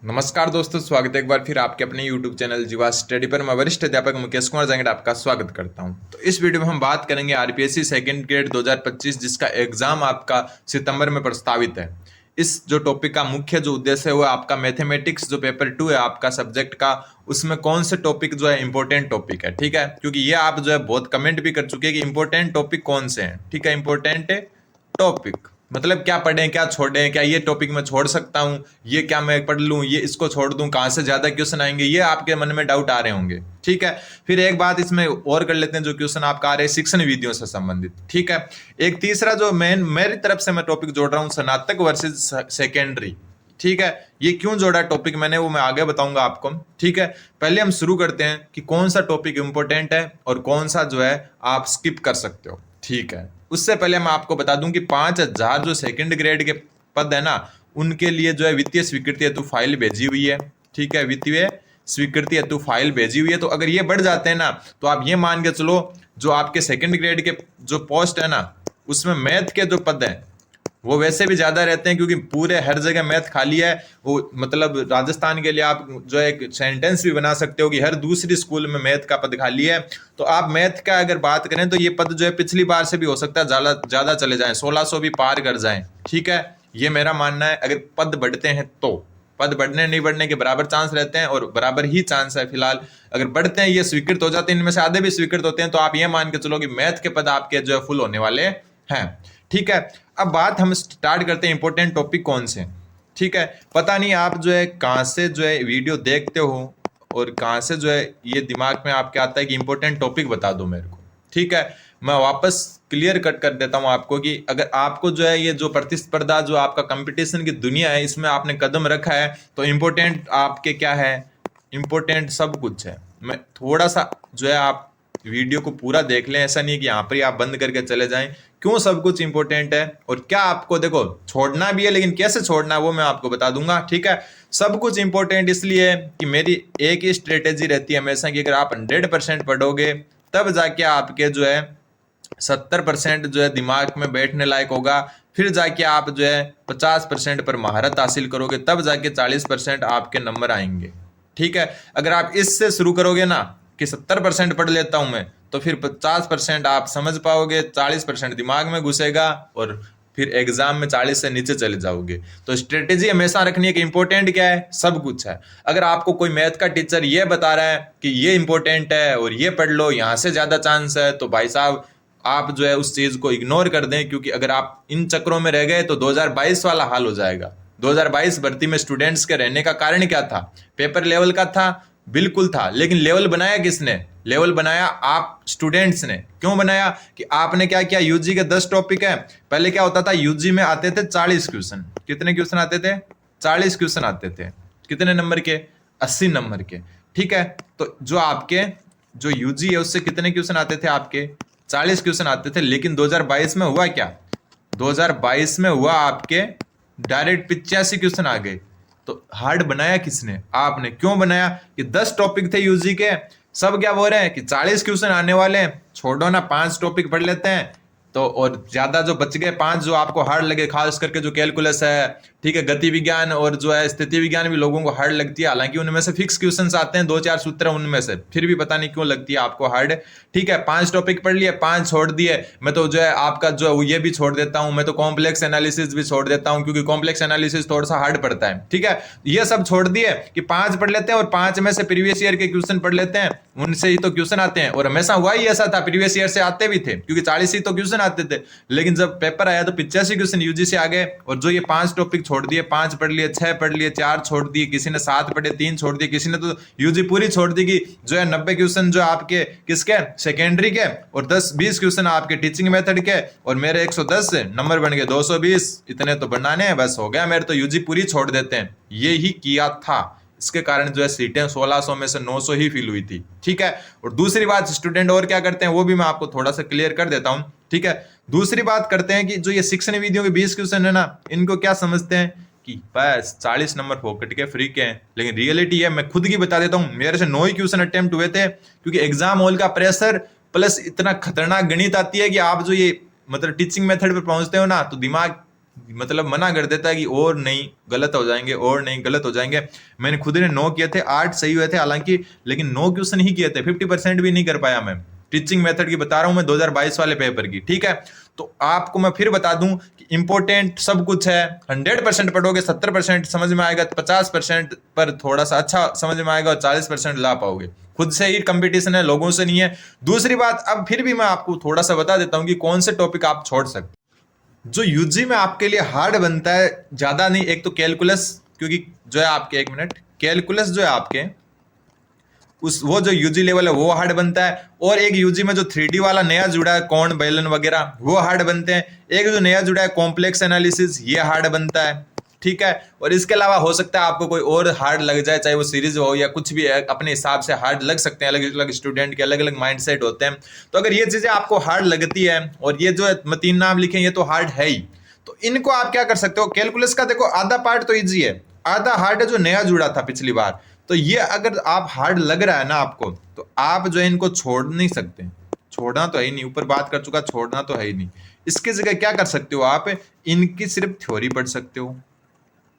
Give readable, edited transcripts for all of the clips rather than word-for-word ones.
नमस्कार दोस्तों, स्वागत है एक बार फिर आपके अपने YouTube चैनल जीवा स्टडी पर। मैं वरिष्ठ अध्यापक मुकेश कुमार जांगड़ आपका स्वागत करता हूं। तो इस वीडियो में हम बात करेंगे आरपीएससी सेकंड ग्रेड 2025 जिसका एग्जाम आपका सितंबर में प्रस्तावित है। इस जो टॉपिक का मुख्य जो उद्देश्य है वो आपका मैथमेटिक्स जो पेपर 2 है आपका सब्जेक्ट का, उसमें कौन से टॉपिक जो है इंपॉर्टेंट टॉपिक है। ठीक है, क्योंकि ये आप जो है बहुत कमेंट भी कर चुके हैं कि इंपॉर्टेंट टॉपिक कौन से हैं। ठीक है, इंपॉर्टेंट टॉपिक मतलब क्या पढ़ें क्या छोड़ें, क्या ये टॉपिक मैं छोड़ सकता हूं, ये क्या मैं पढ़ लूं, ये इसको छोड़ दूं, कहां से ज्यादा क्वेश्चन आएंगे, ये आपके मन में डाउट आ रहे होंगे। ठीक है, फिर एक बात इसमें और कर लेते हैं, जो क्वेश्चन आपका आ रहे हैं शिक्षण विधियों से संबंधित। ठीक है, एक तीसरा जो मेरी तरफ से मैं टॉपिक जोड़ रहा हूं, स्नातक वर्सेस सेकेंडरी। ठीक है, ये क्यों जोड़ा टॉपिक मैंने वो मैं आगे बताऊंगा आपको। ठीक है, पहले हम शुरू करते हैं कि कौन सा टॉपिक इंपॉर्टेंट है और कौन सा जो है आप स्किप कर सकते हो। ठीक है, उससे पहले मैं आपको बता दूं कि 5,000 जो सेकंड ग्रेड के पद है ना, उनके लिए जो है वित्तीय स्वीकृति हेतु फाइल भेजी हुई है। ठीक है, वित्तीय स्वीकृति हेतु फाइल भेजी हुई है। तो अगर ये बढ़ जाते हैं ना, तो आप ये मान के चलो जो आपके सेकंड ग्रेड के जो पोस्ट है ना, उसमें मैथ के जो पद हैं वो वैसे भी ज्यादा रहते हैं, क्योंकि पूरे हर जगह मैथ खाली है। वो मतलब राजस्थान के लिए आप जो है एक सेंटेंस भी बना सकते हो कि हर दूसरी स्कूल में मैथ का पद खाली है। तो आप मैथ का अगर बात करें तो ये पद जो है पिछली बार से भी हो सकता है ज्यादा चले जाएं, 1600 भी पार कर जाएं। ठीक है, ये मेरा मानना है। अगर पद बढ़ते हैं तो पद बढ़ने नहीं बढ़ने के बराबर चांस रहते हैं, और बराबर ही चांस है फिलहाल। अगर बढ़ते हैं, ये स्वीकृत हो जाते हैं, इनमें से आधे भी स्वीकृत होते हैं, तो आप ये मान के चलो कि मैथ के पद आपके जो है फुल होने वाले हैं। ठीक है, अब बात हम स्टार्ट करते हैं इंपॉर्टेंट टॉपिक कौन से। ठीक है, पता नहीं आप जो है कहां से जो है वीडियो देखते हो और कहां से जो है ये दिमाग में आपके आता है कि इंपॉर्टेंट टॉपिक बता दो मेरे को। ठीक है, मैं वापस क्लियर कट कर देता हूं आपको कि अगर आपको जो है ये जो प्रतिस्पर्धा जो आपका कंपटीशन की दुनिया है, इसमें आपने कदम रखा है, तो इंपॉर्टेंट आपके क्या है, इंपॉर्टेंट सब कुछ है। मैं थोड़ा सा जो है आप वीडियो को पूरा देख लें, ऐसा नहीं कि यहाँ पर ही आप बंद करके चले जाएं। क्यों सब कुछ इंपॉर्टेंट है और क्या आपको देखो छोड़ना भी है, लेकिन कैसे छोड़ना है वो मैं आपको बता दूंगा। ठीक है, सब कुछ इंपॉर्टेंट इसलिए कि मेरी एक ही स्ट्रेटेजी रहती है हमेशा कि अगर आप 100% पढ़ोगे तब जाके आपके जो है 70% जो है दिमाग में बैठने लायक होगा। फिर जाके आप जो है 50% पर महारत हासिल करोगे, तब जाके 40% आपके नंबर आएंगे। ठीक है, अगर आप इससे शुरू करोगे ना कि 70% पढ़ लेता हूं मैं, तो फिर 50% आप समझ पाओगे, 40% दिमाग में घुसेगा और फिर एग्जाम में 40 से नीचे चले जाओगे। तो स्ट्रेटेजी हमेशा रखनी है कि इंपॉर्टेंट क्या है, सब कुछ है। अगर आपको कोई मैथ का टीचर ये बता रहा है कि ये इंपॉर्टेंट है और ये पढ़ लो, यहां से ज्यादा चांस है, तो भाई साहब आप जो है उस चीज को इग्नोर कर दें, क्योंकि अगर आप इन चक्रों में रह गए तो 2022 वाला हाल हो जाएगा। 2022 भर्ती में स्टूडेंट्स के रहने का कारण क्या था? पेपर लेवल का था, बिल्कुल था, लेकिन लेवल बनाया किसने? लेवल बनाया आप स्टूडेंट्स ने। क्यों बनाया? कि आपने क्या किया, यूजी के 10 टॉपिक है। पहले क्या होता था, यूजी में आते थे 40 क्वेश्चन। कितने क्वेश्चन आते थे? 40 क्वेश्चन आते थे। कितने नंबर के? 80 नंबर के। ठीक है, तो जो आपके जो यूजी है उससे कितने क्वेश्चन आते थे? आपके 40 क्वेश्चन आते थे। लेकिन 2022 में हुआ क्या? 2022 में हुआ आपके डायरेक्ट 85 क्वेश्चन आ गए। तो हार्ड बनाया किसने? आपने। क्यों बनाया? कि 10 टॉपिक थे यूजी के, सब क्या बोल रहे हैं कि 40 क्वेश्चन आने वाले हैं, छोड़ो ना 5 टॉपिक पढ़ लेते हैं। तो और ज्यादा जो बच गए 5 जो आपको हार्ड लगे, खास करके जो कैलकुलस है, ठीक है, गति विज्ञान और जो है स्थिति विज्ञान भी लोगों को हार्ड लगती है। हालांकि उनमें से फिक्स क्वेश्चंस आते हैं, 2-4 सूत्र उनमें से, फिर भी पता नहीं क्यों लगती है आपको हार्ड। ठीक है, 5 टॉपिक पढ़ लिए, 5 छोड़ दिए। मैं तो जो है आपका जो ये भी छोड़ देता हूं, मैं तो कॉम्प्लेक्स एनालिसिस भी छोड़ देता हूं, क्योंकि कॉम्प्लेक्स एनालिसिस थोड़ा सा हार्ड पड़ता है। ठीक है, ये सब छोड़ दिए कि 5 पढ़ लेते हैं और 5 में से प्रीवियस ईयर के क्वेश्चन पढ़ लेते हैं, उनसे ही तो क्वेश्चन आते हैं। और हमेशा हुआ ही ऐसा था, प्रीवियस ईयर से आते भी थे, क्योंकि 40 ही तो क्वेश्चन आते थे। लेकिन जब पेपर आया तो 85 क्वेश्चन यूजी से आ गए। और जो ये 5 टॉपिक छोड़ दिए, 5 पढ़ लिए, 6 पढ़ लिए, 4 छोड़ दिए, किसी ने 7 पढ़े, 3 छोड़ दिए, किसी ने तो यूजी पूरी छोड़ दी कि जो है 90 क्वेश्चन जो आपके किसके? सेकेंडरी के, और 10-20 क्वेश्चन आपके टीचिंग मेथड के, और मेरे 110 से नंबर बन गए 220। इतने तो बनाने हैं, बस हो गया मेरे, तो यूजी पूरी छोड़ देते हैं। ये ही किया था, इसके कारण जो है सीटें 1600 में से 900 ही फिल हुई थी। ठीक है, और दूसरी बात स्टूडेंट और क्या करते हैं वो भी मैं आपको थोड़ा सा क्लियर कर देता हूं। ठीक है, दूसरी बात करते हैं कि जो ये शिक्षण विधियों के 20 क्वेश्चन है ना, इनको क्या समझते हैं कि बस 40 नंबर फोकट के फ्री के हैं। लेकिन रियलिटी है, मैं खुद की बता देता हूं, मेरे से 9 ही क्वेश्चन अटेम्प्ट हुए थे, क्योंकि एग्जाम हॉल का प्रेशर प्लस इतना खतरनाक गणित आती है कि आप जो ये मतलब टीचिंग मेथड पे पहुंचते हो ना, तो दिमाग मतलब मना कर देता है कि और नहीं गलत हो जाएंगे, और नहीं गलत हो जाएंगे। मैंने खुद ने 9 किए थे, 8 सही हुए थे हालांकि, लेकिन 9 क्वेश्चन ही किए थे, 50% भी नहीं कर पाया मैं। टीचिंग मेथड की बता रहा हूं मैं, 2022 वाले पेपर की, ठीक है। तो आपको मैं फिर बता दूं कि इंपॉर्टेंट सब कुछ है। 100% पढ़ोगे 70% समझ में आएगा, 50% पर थोड़ा सा अच्छा समझ में आएगा और 40% ला पाओगे। खुद से ही कंपटीशन है, लोगों से नहीं है। दूसरी बात, अब फिर भी मैं आपको थोड़ा सा बता देता हूं कि कौन से टॉपिक आप छोड़ सकते। जो यूजी में आपके लिए हार्ड बनता है, ज्यादा नहीं, एक तो कैलकुलस, क्योंकि जो है आपके, एक मिनट, कैलकुलस जो है आपके उस वो जो यूजी लेवल है वो हार्ड बनता है, और एक यूजी में जो 3D वाला नया जुड़ा है, कौन बेलन वगैरह, वो हार्ड बनते हैं। एक जो नया जुड़ा है कॉम्प्लेक्स एनालिसिस, ये हार्ड बनता है, ठीक है। और इसके अलावा हो सकता है आपको कोई और हार्ड लग जाए, चाहे वो सीरीज हो या कुछ भी है, अपने हिसाब से हार्ड लग सकते हैं। अलग अलग स्टूडेंट के अलग अलग माइंडसेट होते हैं। तो अगर ये चीजें आपको हार्ड लगती है, और ये जो मैं 3 नाम लिखे ये तो हार्ड है ही, तो इनको आप क्या कर सकते हो। कैलकुलस का देखो आधा पार्ट तो ईजी है, आधा हार्ड है जो नया जुड़ा था पिछली बार। तो ये अगर आप हार्ड लग रहा है ना आपको, तो आप जो है इनको छोड़ नहीं सकते। छोड़ना तो है ही नहीं, ऊपर बात कर चुका, छोड़ना तो है ही नहीं। इसकी जगह क्या कर सकते हो आप, इनकी सिर्फ थ्योरी पढ़ सकते हो,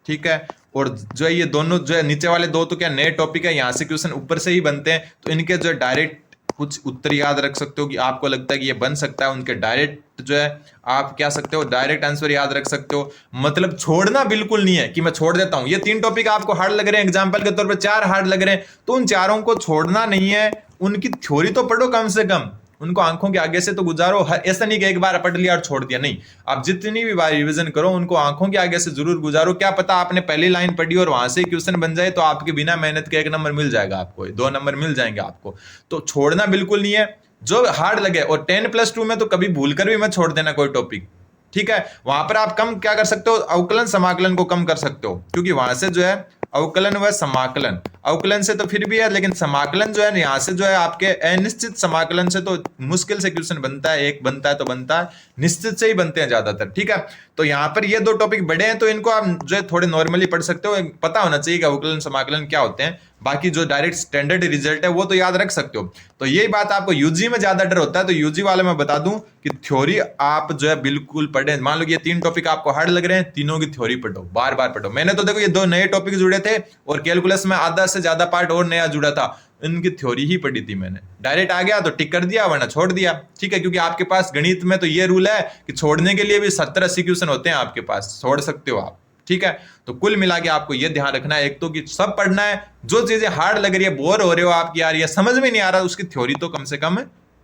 ठीक है। और जो है ये दोनों जो है नीचे वाले दो तो क्या नए टॉपिक है, यहाँ से क्वेश्चन ऊपर से ही बनते हैं, तो इनके जो है डायरेक्ट कुछ उत्तर याद रख सकते हो कि आपको लगता है कि ये बन सकता है, उनके डायरेक्ट जो है आप क्या सकते हो, डायरेक्ट आंसर याद रख सकते हो। मतलब छोड़ना बिल्कुल नहीं है कि मैं छोड़ देता हूं। ये 3 टॉपिक आपको हार्ड लग रहे हैं, एग्जाम्पल के तौर पर 4 हार्ड लग रहे हैं, तो उन चारों को छोड़ना नहीं है। उनकी थ्योरी तो पढ़ो कम से कम, उनको आंखों के आगे से तो गुजारो। ऐसा नहीं कि एक बार पढ़ लिया और छोड़ दिया, नहीं। आप जितनी भी बार रिवीजन करो, उनको आंखों के आगे से जरूर गुजारो। क्या पता आपने पहली लाइन पढ़ी और वहां से क्वेश्चन बन जाए, तो आपके बिना मेहनत के 1 नंबर मिल जाएगा आपको, 2 नंबर मिल जाएंगे आपको। तो छोड़ना बिल्कुल नहीं है, जो हार्ड लगे। और 10+2 में तो कभी भूल कर भी मत छोड़ देना कोई टॉपिक, ठीक है। वहां पर आप कम क्या कर सकते हो, अवकलन समाकलन को कम कर सकते हो, क्योंकि वहां से जो है अवकलन व समाकलन, अवकलन से तो फिर भी है, लेकिन समाकलन जो है यहाँ से जो है आपके अनिश्चित समाकलन से तो मुश्किल से क्वेश्चन बनता है, एक बनता है तो बनता है, निश्चित से ही बनते हैं ज्यादातर, ठीक है। तो यहाँ पर ये 2 टॉपिक बड़े हैं, तो इनको आप जो है थोड़े नॉर्मली पढ़ सकते हो। पता होना चाहिए कि अवकलन समाकलन क्या होते हैं। बाकी जो डायरेक्ट स्टैंडर्ड रिजल्ट है वो तो याद रख सकते हो। तो यही बात आपको यूजी में ज्यादा डर होता है, तो यूजी वाले में बता दूं कि थ्योरी आप जो है बिल्कुल पढ़े। मान लो ये 3 टॉपिक आपको हार्ड लग रहे हैं, तीनों की थ्योरी पढ़ो, बार बार पढ़ो। मैंने तो देखो ये 2 नए टॉपिक जुड़े थे, और कैलकुलस में आधा से ज्यादा पार्ट और नया जुड़ा था, इनकी थ्योरी ही पढ़ी थी मैंने। डायरेक्ट आ गया तो टिक कर दिया, वरना छोड़ दिया, ठीक है। क्योंकि आपके पास गणित में तो ये रूल है कि छोड़ने के लिए भी 70-80 क्वेश्चन होते हैं आपके पास, छोड़ सकते हो आप, ठीक है। तो कुल मिला के आपको यह ध्यान रखना है, एक तो कि सब पढ़ना है, जो चीजें हार्ड लग रही है, बोर हो रहे हो आप कि यार ये समझ में नहीं आ रहा, उसकी थ्योरी तो कम से कम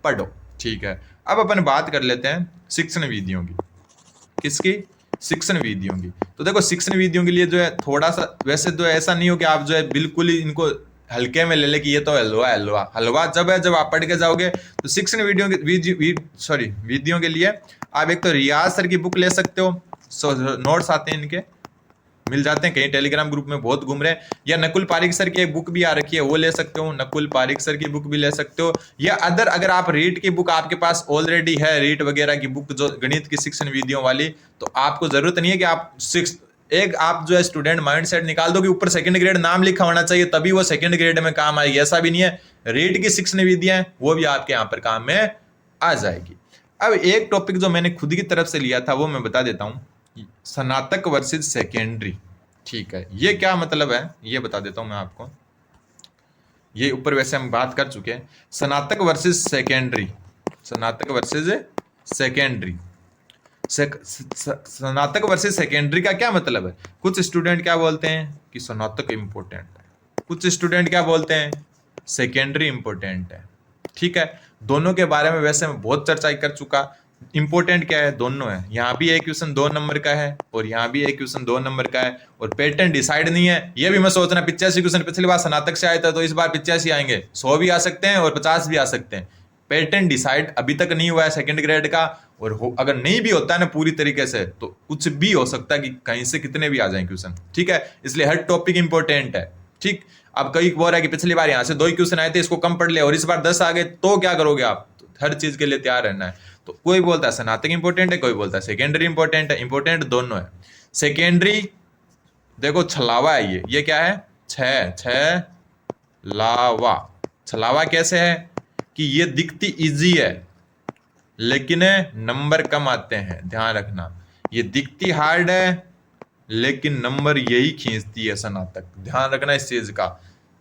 पढ़ो, ठीक है। अब अपन बात कर लेते हैं शिक्षण विधियों की। किसकी? शिक्षण विधियों की। तो देखो शिक्षण विधियों के लिए जो है थोड़ा सा, वैसे तो ऐसा नहीं हो कि आप जो है बिल्कुल ही इनको हल्के में ले ले कि ये तो हलवा हलवा हलवा जब है, जब आप पढ़ के जाओगे। तो शिक्षण विधियों के विधियों के लिए आप एक तो रियाज सर की बुक ले सकते हो, नोट्स आते हैं इनके, मिल जाते हैं कहीं टेलीग्राम ग्रुप में बहुत घूम रहे हैं। या नकुल पारिक सर की एक बुक भी आ रखी है, वो ले सकते हो, नकुल पारिक सर की बुक भी ले सकते हो। या अगर आप रीट की बुक आपके पास ऑलरेडी है, रीट वगैरह की बुक जो गणित की शिक्षण विधियों वाली, तो आपको जरूरत नहीं है कि आप आप जो है स्टूडेंट माइंड सेट निकाल दो कि ऊपर 2nd ग्रेड नाम लिखा होना चाहिए तभी वो 2nd ग्रेड में काम आएगी, ऐसा भी नहीं है। रीट की शिक्षण विधियां वो भी आपके यहाँ पर काम में आ जाएगी। अब एक टॉपिक जो मैंने खुद की तरफ से लिया था वो मैं बता देता हूं, स्नातक वर्सेस सेकेंडरी, ठीक है। ये क्या मतलब है ये बता देता हूं मैं आपको। ये ऊपर वैसे हम बात कर चुके हैं, स्नातक वर्सेस सेकेंडरी, स्नातक वर्सेस सेकेंडरी। स्नातक वर्सेस सेकेंडरी का क्या मतलब है? कुछ स्टूडेंट क्या बोलते हैं कि स्नातक इंपॉर्टेंट है, कुछ स्टूडेंट क्या बोलते हैं सेकेंडरी इंपॉर्टेंट है, ठीक है। दोनों के बारे में वैसे मैं बहुत चर्चा कर चुका। इंपॉर्टेंट क्या है? दोनों है। यहाँ भी एक क्वेश्चन 2 नंबर का है और यहाँ भी एक क्वेश्चन 2 नंबर का है, और पैटर्न डिसाइड नहीं है। ये भी मैं सोचना 85 क्वेश्चन पिछली बार स्नातक से आए थे, तो इस बार 85 आएंगे, 100 भी आ सकते हैं और 50 भी आ सकते हैं। पैटर्न डिसाइड अभी तक नहीं हुआ है 2nd ग्रेड का, और अगर नहीं भी होता है ना पूरी तरीके से, तो कुछ भी हो सकता है कि कहीं से कितने भी आ जाए क्वेश्चन, ठीक है। इसलिए हर टॉपिक इंपॉर्टेंट है, ठीक। अब कई बोल रहा है कि पिछली बार यहाँ से 2 ही क्वेश्चन आए थे, इसको कम पढ़ ले, और इस बार 10 आ गए, तो क्या करोगे आप? तो हर चीज के लिए तैयार रहना है। तो कोई बोलता है स्नातक इंपॉर्टेंट है, कोई बोलता है सेकेंडरी इंपॉर्टेंट है। इंपॉर्टेंट दोनों है। सेकेंडरी देखो छलावा है, ये क्या है? छलावा। छलावा कैसे है कि ये दिखती इजी है लेकिन नंबर कम आते हैं, ध्यान रखना। ये दिखती हार्ड है लेकिन नंबर यही खींचती है स्नातक, ध्यान रखना इस चीज का।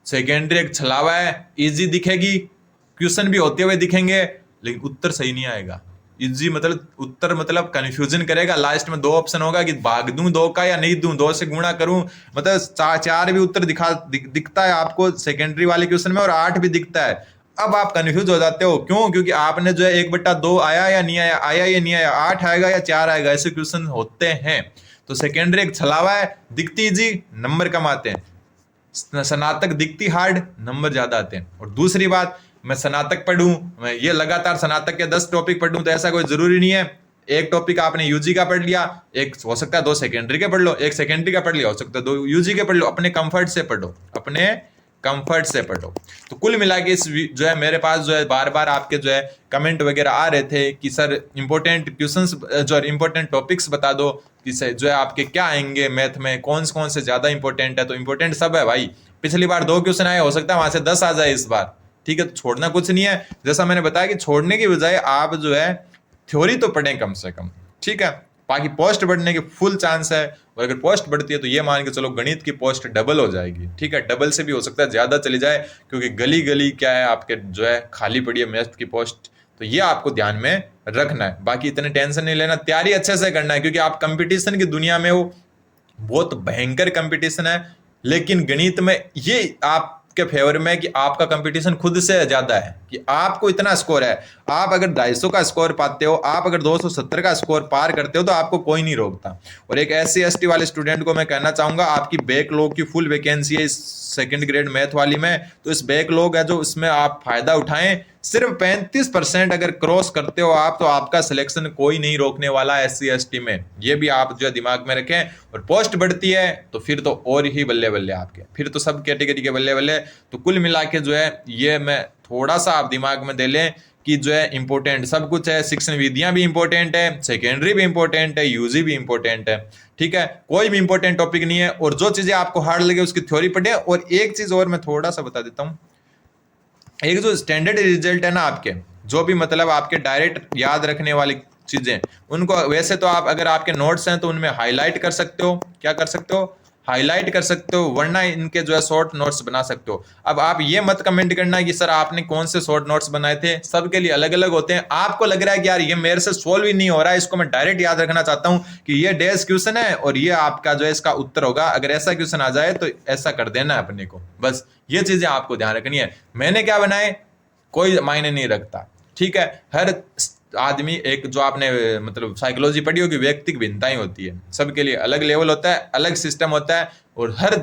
सेकेंडरी एक छलावा है, इजी दिखेगी, क्वेश्चन भी होते हुए दिखेंगे लेकिन उत्तर सही नहीं आएगा। इजी मतलब उत्तर मतलब कंफ्यूजन करेगा, लास्ट में 2 ऑप्शन होगा कि भाग दूं 2 का या नहीं दूं, 2 से गुणा करूं, मतलब 4 भी उत्तर दिखता है आपको सेकेंडरी वाले क्वेश्चन में और 8 भी दिखता है। अब आप कंफ्यूज हो जाते हो, क्यों? क्योंकि आपने जो है 1/2 आया या नहीं आया, आया या नहीं आया, 8 आएगा या 4 आएगा, ऐसे क्वेश्चन होते हैं। तो सेकेंडरी एक छलावा है, दिखती इजी, नंबर कम आते हैं। स्नातक दिखती हार्ड, नंबर ज्यादा आते हैं। और दूसरी बात, मैं स्नातक पढ़ूं, मैं ये लगातार स्नातक के 10 टॉपिक पढ़ूं तो ऐसा कोई जरूरी नहीं है। एक टॉपिक आपने यूजी का पढ़ लिया, एक हो सकता है 2 सेकेंडरी के पढ़ लो, एक सेकेंडरी का पढ़ लिया, हो सकता है 2 यूजी के पढ़ लो। अपने कंफर्ट से पढ़ो, अपने कंफर्ट से पढ़ो। तो कुल मिला के इस जो है मेरे पास जो है बार बार आपके जो है कमेंट वगैरह आ रहे थे कि सर इंपॉर्टेंट क्वेश्चंस जो है इंपॉर्टेंट टॉपिक्स बता दो कि जो है आपके क्या आएंगे मैथ में, कौन से ज्यादा इंपॉर्टेंट है। तो इंपॉर्टेंट सब है भाई, पिछली बार 2 क्वेश्चन आए, हो सकता है वहां से 10 आ जाए इस बार, ठीक है। तो छोड़ना कुछ नहीं है, जैसा मैंने बताया कि छोड़ने की बजाय आप जो है थ्योरी तो पढ़ें कम से कम, ठीक है। बाकी पोस्ट बढ़ने की फुल चांस है, और अगर पोस्ट बढ़ती है तो ये मान के चलो गणित की पोस्ट डबल हो जाएगी, ठीक है। डबल से भी हो सकता है ज्यादा चली जाए, क्योंकि गली गली क्या है आपके जो है खाली पड़ी है मैथ की पोस्ट। तो ये आपको ध्यान में रखना है, बाकी इतने टेंशन नहीं लेना, तैयारी अच्छे से करना है, क्योंकि आप कंपटीशन की दुनिया में हो, बहुत भयंकर कंपटीशन है। लेकिन गणित में ये आप के फेवर में कि आपका कंपटीशन खुद से ज्यादा है, कि आपको इतना स्कोर है, आप अगर 250 का स्कोर पाते हो, आप अगर 270 का स्कोर पार करते हो तो आपको कोई नहीं रोकता। और एक SC ST वाले स्टूडेंट को मैं कहना चाहूंगा, आपकी बैकलॉग की फुल वैकेंसी है इस सेकंड ग्रेड मैथ वाली में, तो इस बैकलॉग है जो उसमें आप फायदा उठाएं। सिर्फ 35% अगर क्रॉस करते हो आप, तो आपका सिलेक्शन कोई नहीं रोकने वाला SC ST में, ये भी आप जो है दिमाग में रखें। और पोस्ट बढ़ती है तो फिर तो और ही बल्ले बल्ले आपके, फिर तो सब कैटेगरी के बल्ले बल्ले। तो कुल मिला के जो है ये मैं थोड़ा सा आप दिमाग में दे लें कि जो है इंपॉर्टेंट सब कुछ है, शिक्षण विधियां भी इंपॉर्टेंट है, सेकेंडरी भी इंपॉर्टेंट है, यूजी भी इंपॉर्टेंट है, ठीक है। कोई भी इंपॉर्टेंट टॉपिक नहीं है, और जो चीजें आपको हार्ड लगे उसकी थ्योरी पढ़े। और एक चीज और मैं थोड़ा सा बता देता हूं, एक जो स्टैंडर्ड रिजल्ट है ना आपके, जो भी मतलब आपके डायरेक्ट याद रखने वाली चीजें, उनको वैसे तो आप अगर आपके नोट्स हैं तो उनमें हाईलाइट कर सकते हो, क्या कर सकते हो, हाईलाइट कर सकते हो, वरना इनके जो है शॉर्ट नोट्स बना सकते हो। अब आप ये मत कमेंट करना कि सर आपने कौन से शॉर्ट नोट्स बनाए थे, सबके लिए अलग अलग होते हैं। आपको लग रहा है कि यार ये मेरे से सॉल्व ही नहीं हो रहा है, इसको मैं डायरेक्ट याद रखना चाहता हूं कि ये डैश क्वेश्चन है और ये आपका जो है इसका उत्तर होगा, अगर ऐसा क्वेश्चन आ जाए तो ऐसा कर देना है अपने को, बस ये चीजें आपको ध्यान रखनी है। मैंने क्या बनाए कोई मायने नहीं रखता, ठीक है। हर आदमी एक जो आपने मतलब साइकोलॉजी पढ़ी होगी, व्यक्तिगत भिन्नताएं होती है, सबके लिए अलग लेवल होता है, अलग सिस्टम होता है, और हर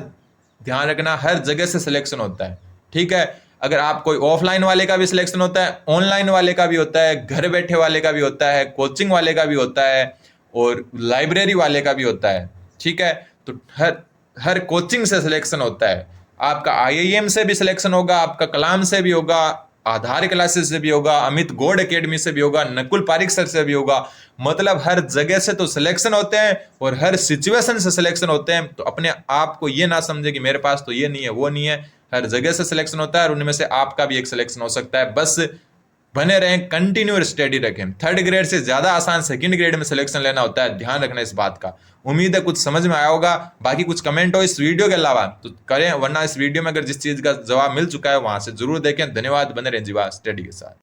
ध्यान रखना हर जगह से सिलेक्शन होता है, ठीक है। अगर आप कोई ऑफलाइन वाले का भी सिलेक्शन होता है, ऑनलाइन वाले का भी होता है, घर बैठे वाले का भी होता है, कोचिंग वाले का भी होता है, और लाइब्रेरी वाले का भी होता है, ठीक है। तो हर कोचिंग से सिलेक्शन होता है, आपका IIM से भी सिलेक्शन होगा, आपका कलाम से भी होगा, आधार क्लासेस से भी होगा, अमित गौड़ एकेडमी से भी होगा, नकुल पारिक सर से भी होगा। मतलब हर जगह से तो सिलेक्शन होते हैं और हर सिचुएशन से सिलेक्शन होते हैं। तो अपने आप को ये ना समझे कि मेरे पास तो ये नहीं है वो नहीं है, हर जगह से सिलेक्शन होता है और उनमें से आपका भी एक सिलेक्शन हो सकता है। बस बने रहें, कंटिन्यू स्टडी रखें। 3rd ग्रेड से ज्यादा आसान 2nd ग्रेड में सिलेक्शन लेना होता है, ध्यान रखना इस बात का। उम्मीद है कुछ समझ में आया होगा। बाकी कुछ कमेंट हो इस वीडियो के अलावा तो करें, वरना इस वीडियो में अगर जिस चीज का जवाब मिल चुका है वहां से जरूर देखें। धन्यवाद, बने रहें जीवा स्टडी के साथ।